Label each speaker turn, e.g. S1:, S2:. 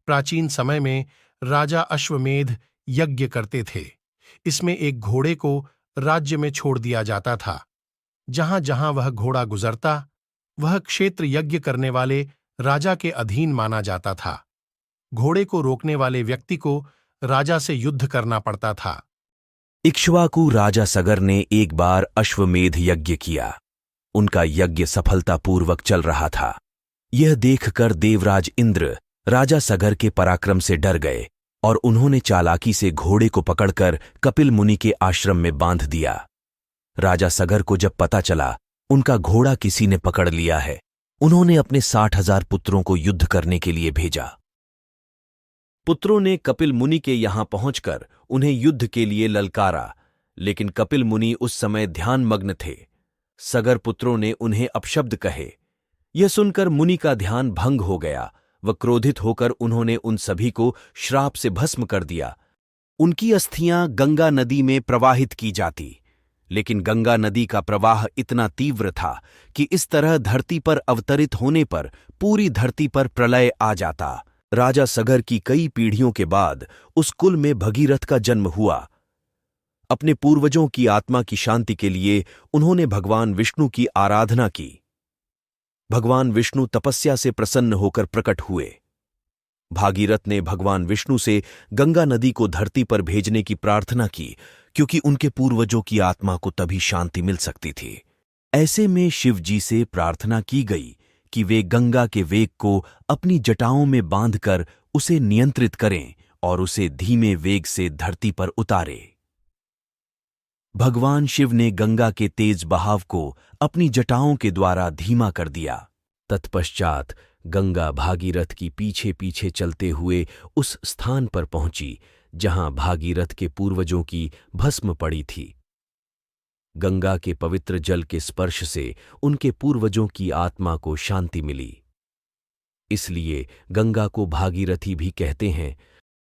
S1: प्राचीन समय में राजा अश्वमेध यज्ञ करते थे। इसमें एक घोड़े को राज्य में छोड़ दिया जाता था। जहां जहां वह घोड़ा गुजरता, वह क्षेत्र यज्ञ करने वाले राजा के अधीन माना जाता था। घोड़े को रोकने वाले व्यक्ति को राजा से युद्ध करना पड़ता था।
S2: इक्ष्वाकु राजा सगर ने एक बार अश्वमेध यज्ञ किया। उनका यज्ञ सफलतापूर्वक चल रहा था। यह देखकर देवराज इंद्र राजा सगर के पराक्रम से डर गए और उन्होंने चालाकी से घोड़े को पकड़कर कपिल मुनि के आश्रम में बांध दिया। राजा सगर को जब पता चला उनका घोड़ा किसी ने पकड़ लिया है, उन्होंने अपने 60,000 पुत्रों को युद्ध करने के लिए भेजा। पुत्रों ने कपिल मुनि के यहां पहुंचकर उन्हें युद्ध के लिए ललकारा, लेकिन कपिल मुनि उस समय ध्यानमग्न थे। सगर पुत्रों ने उन्हें अपशब्द कहे। यह सुनकर मुनि का ध्यान भंग हो गया। वह क्रोधित होकर उन्होंने उन सभी को श्राप से भस्म कर दिया। उनकी अस्थियां गंगा नदी में प्रवाहित की जाती, लेकिन गंगा नदी का प्रवाह इतना तीव्र था कि इस तरह धरती पर अवतरित होने पर पूरी धरती पर प्रलय आ जाता। राजा सगर की कई पीढ़ियों के बाद उस कुल में भगीरथ का जन्म हुआ। अपने पूर्वजों की आत्मा की शांति के लिए उन्होंने भगवान विष्णु की आराधना की। भगवान विष्णु तपस्या से प्रसन्न होकर प्रकट हुए। भागीरथ ने भगवान विष्णु से गंगा नदी को धरती पर भेजने की प्रार्थना की, क्योंकि उनके पूर्वजों की आत्मा को तभी शांति मिल सकती थी। ऐसे में शिव जी से प्रार्थना की गई कि वे गंगा के वेग को अपनी जटाओं में बांधकर उसे नियंत्रित करें और उसे धीमे वेग से धरती पर उतारे। भगवान शिव ने गंगा के तेज बहाव को अपनी जटाओं के द्वारा धीमा कर दिया। तत्पश्चात गंगा भागीरथ की पीछे पीछे चलते हुए उस स्थान पर पहुंची जहां भागीरथ के पूर्वजों की भस्म पड़ी थी। गंगा के पवित्र जल के स्पर्श से उनके पूर्वजों की आत्मा को शांति मिली। इसलिए गंगा को भागीरथी भी कहते हैं,